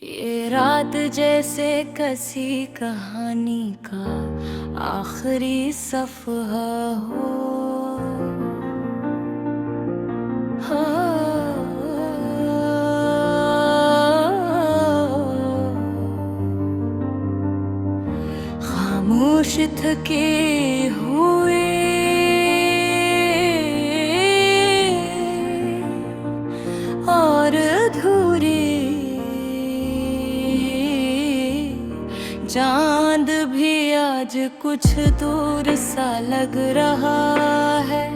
ये रात जैसे किसी कहानी का आखिरी सफ़हा हो। खामोश थके हुए और अधूरे चांद भी आज कुछ दूर सा लग रहा है,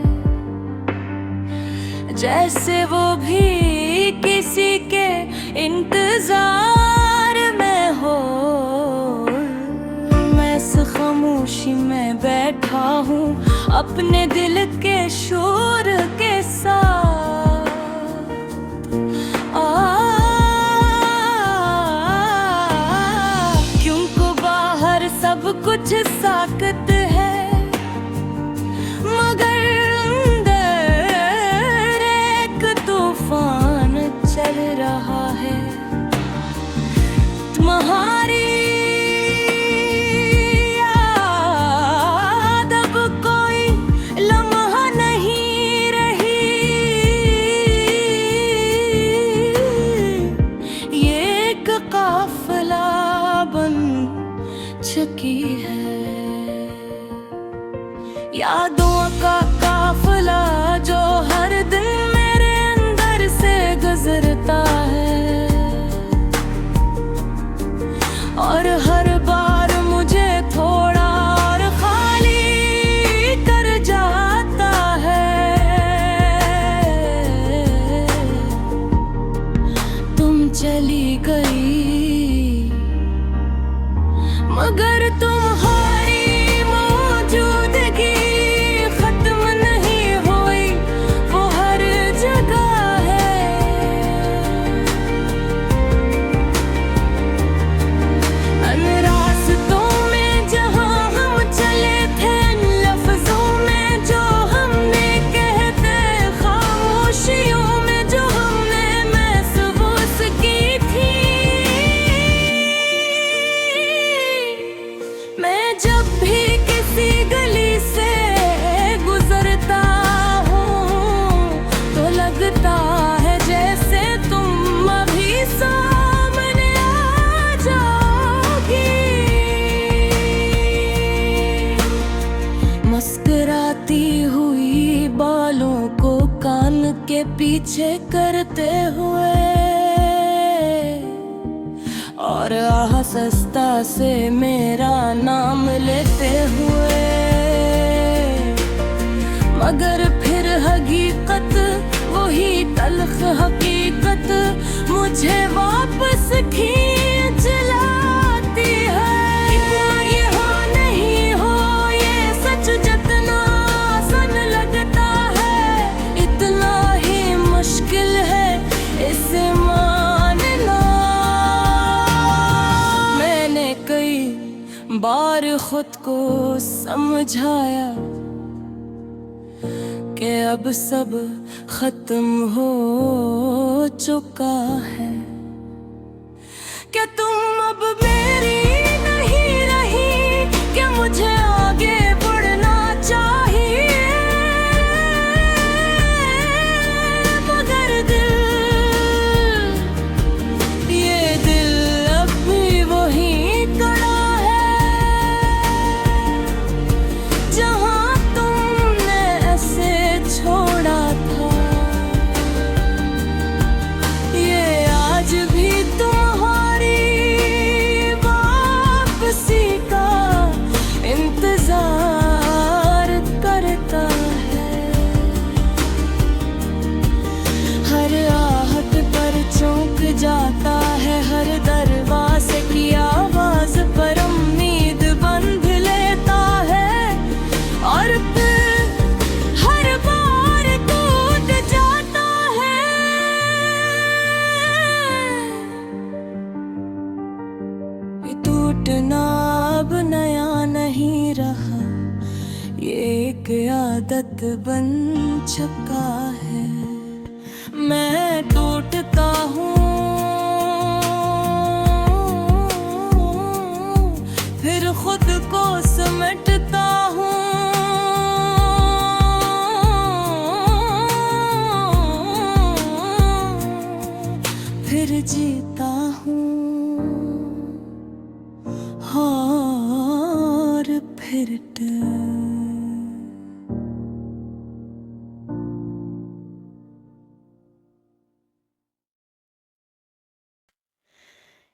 जैसे वो भी किसी के इंतजार में हो। मैं इस खामोशी में बैठा हूँ अपने दिल के शोर के साथ। क्योंकि बाहर सब कुछ साकत है, मगर अंदर एक तूफान चल रहा है। तुम्हारी याद अब कोई लम्हा नहीं रही, ये एक काफिला बन चुकी है। यादों का काफिला जो हर दिन मेरे अंदर से गुजरता है, और हर बार मुझे थोड़ा और खाली कर जाता है। तुम चली गई मगर तुम्हारी मौजूदगी खत्म नहीं हुई, वो हर जगह है। अन रास्तों में जहाँ हम चले थे, लफ्जों में जो हमने कहते, खामोशियों में जो हमने महसूस की थी। मैं जब भी किसी गली से गुजरता हूँ तो लगता है जैसे तुम अभी सामने आ जाओगी। मुस्कुराती हुई बालों को कान के पीछे करते हुए, और आहिस्ता से मेरा नाम लेते हुए, मगर फिर हकीकत वही तल्ख हकीकत मुझे वापस खींच लाती है। इतना यहाँ नहीं हो ये सच जितना आसान लगता है, इतना ही मुश्किल है इसे मानना। मैंने कई बार खुद को समझाया कि अब सब खत्म हो चुका है, कि तुम अब मेरी नहीं रही, कि मुझे आगे बढ़ना चाहिए। मगर ये दिल अब भी वही खड़ा है जहाँ तुमने ऐसे छोड़ा था। ये आज भी तुम्हारी वापसी का इंतजार करता है। हर आहट पर चौंक जाता है, हर दरवाजे की आवाज पर उम्मीद बंध लेता है, और फिर हर बार टूट जाता है। ये टूटना अब नया नहीं रहा, ये एक आदत बन चुका है। मैं टूटता हूँ फिर जीता हूँ और फिर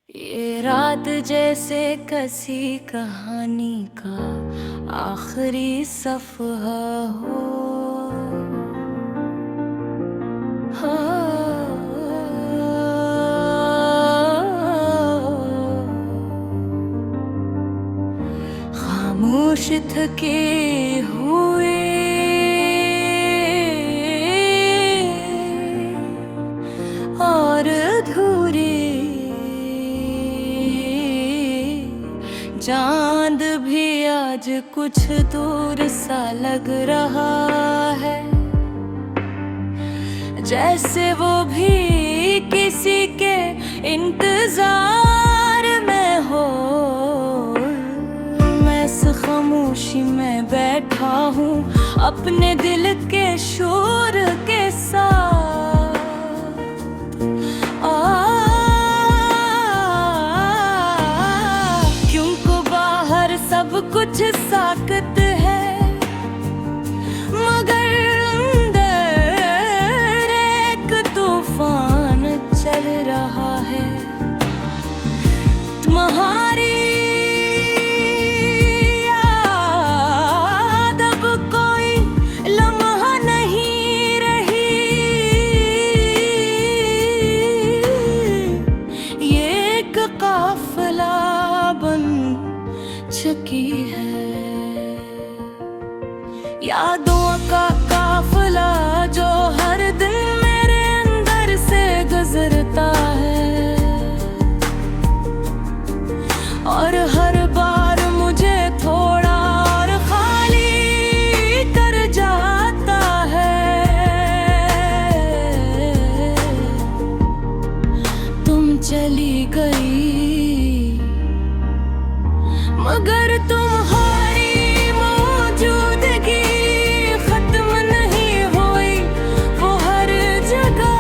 ये रात जैसे किसी कहानी का आखिरी सफ़हा हो। खामोश थके हुए और अधूरे चांद भी आज कुछ दूर सा लग रहा है, जैसे वो भी किसी के इंतजार में हो। मैं इस खामोशी में बैठा हूँ अपने दिल के शोर के साथ। क्योंकि बाहर सब कुछ साकत है, मगर चल रहा है। तुम्हारी याद अब कोई लम्हा नहीं रही, ये एक काफिला बन चुकी है, यादों का काफिला जो हर दिन गुजरता है और हर बार मुझे थोड़ा और खाली कर जाता है। तुम चली गई मगर तुम्हारी मौजूदगी खत्म नहीं हुई, वो हर जगह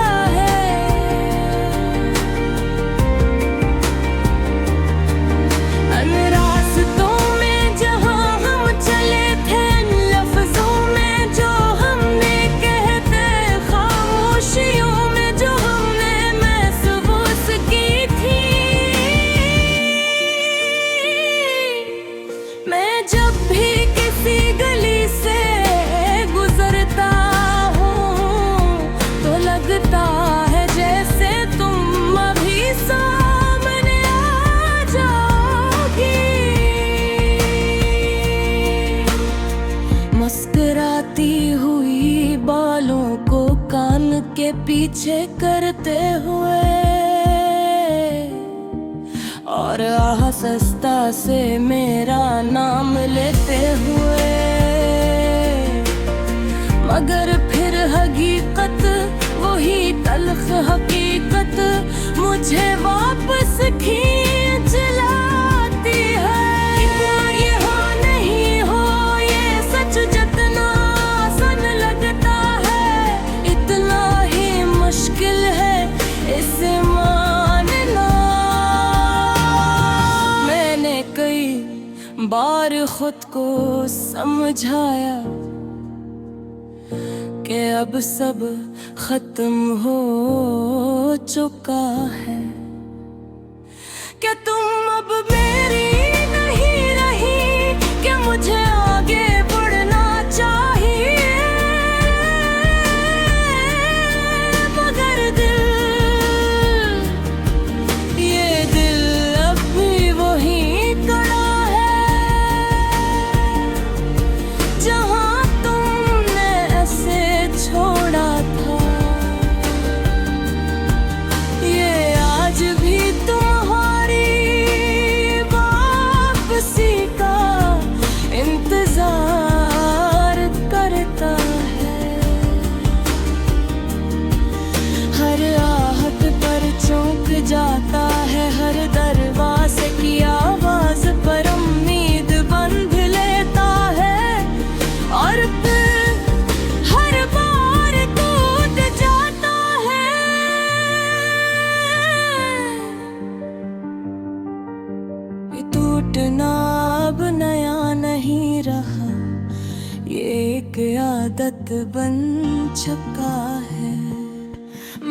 के पीछे करते हुए और आहिस्ता से मेरा नाम लेते हुए, मगर फिर हकीकत वही तल्ख हकीकत मुझे वापस खींच लाती है। इतना ये हो नहीं हो ये सच जितना आसान लगता है, इतना ही मुश्किल है इसे मानना। मैंने कई बार खुद को समझाया कि अब सब खत्म हो चुका है, क्या तुम अब मेरी नहीं रही, क्या मुझे आगे बढ़ना चाहिए। मगर ये दिल अब भी वही खड़ा है जहाँ तुमने ऐसे छोड़ा था। ये आज भी तुम्हारी आदत बन चुका है।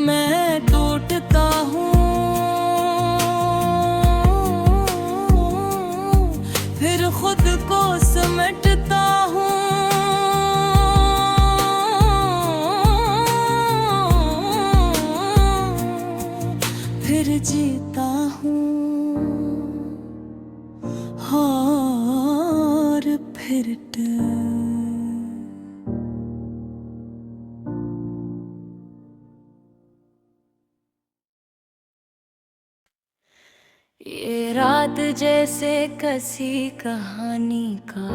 मैं टूटता हूँ फिर खुद को समेटता हूँ, फिर जीता हूँ और फिर ये रात जैसे किसी कहानी का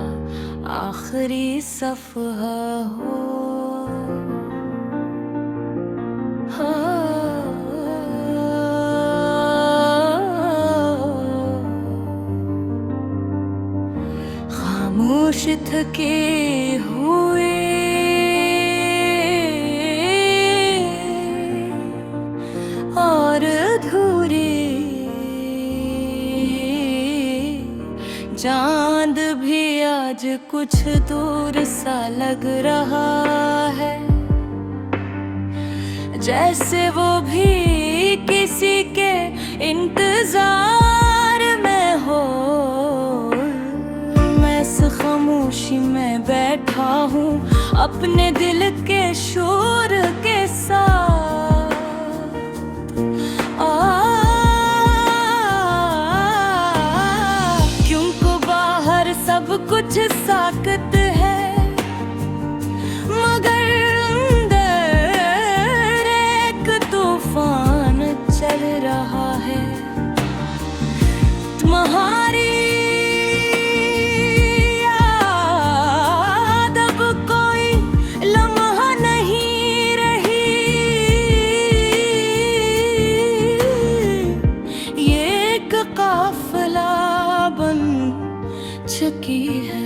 आखिरी सफ़हा हो। खामोश थके हुए और अधूरे चांद भी आज कुछ दूर सा लग रहा है, जैसे वो भी किसी के इंतजार में हो। मैं इस खामोशी में बैठा हूँ अपने दिल के शोर के साथ। सब कुछ साकत है मगर अंदर एक तूफान चल रहा है। तुम्हारी याद अब कोई लम्हा नहीं रही, ये एक काफिला बन चुकी है।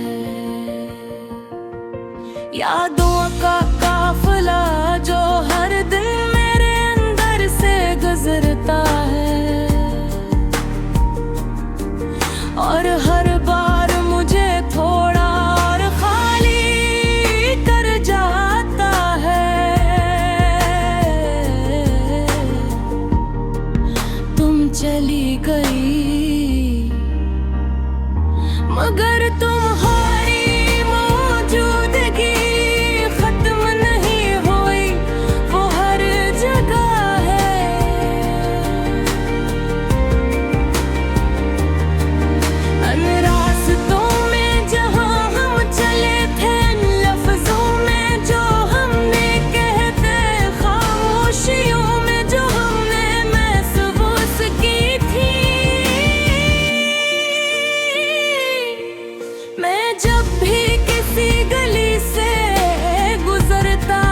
यादों का काफिला जो हर दिन मेरे अंदर से गुजरता है और हर बार मुझे थोड़ा और खाली कर जाता है। तुम चली गई मगर तुम्हारी मौजूदगी खत्म नहीं हुई, वो हर जगह है। अन रास्तों में जहाँ हम चले थे, लफ्जों में जो हमने कहते, खामोशियों में जो हमने महसूस की थी। मैं जब भी किसी गली से गुजरता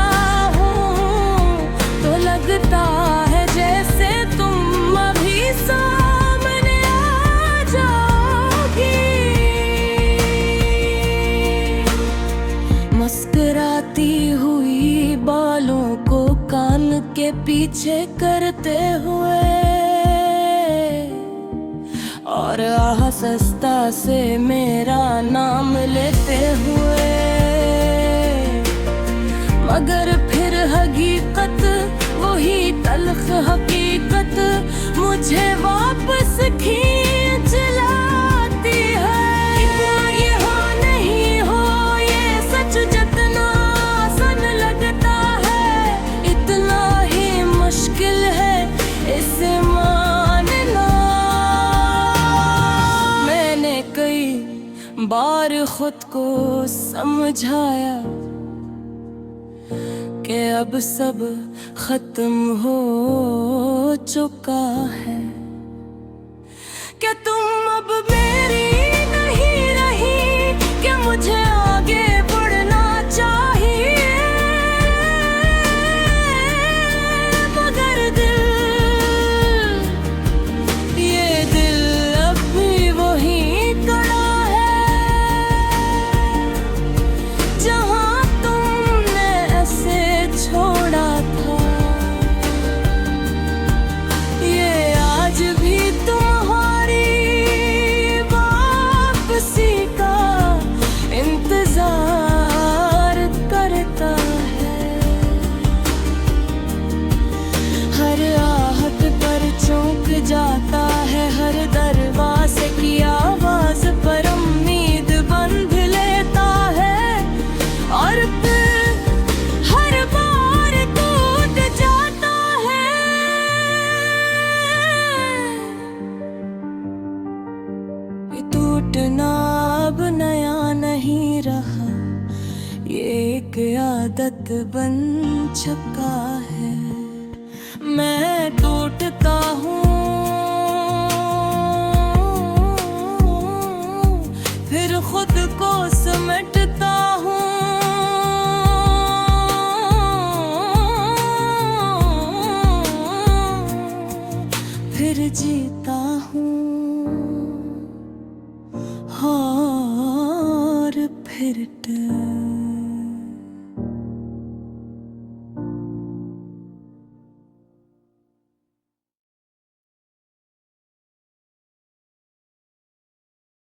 हूँ तो लगता है जैसे तुम अभी सामने आ जाओगी। मुस्कुराती हुई बालों को कान के पीछे करते हुए और आहिस्ता से मेरा नाम लेते हुए, मगर फिर हकीकत वही तल्ख हकीकत मुझे वापस खींच लाती है। इतना ये हो नहीं हो ये सच जितना आसान लगता है, इतना ही मुश्किल है इसे बार खुद को समझाया कि अब सब खत्म हो चुका है। क्या तुम अब मेरी नहीं रही, क्या मुझे आगे बढ़ना चाहिए, मगर ये दिल अब भी वही तुम्हारी बन चुका है।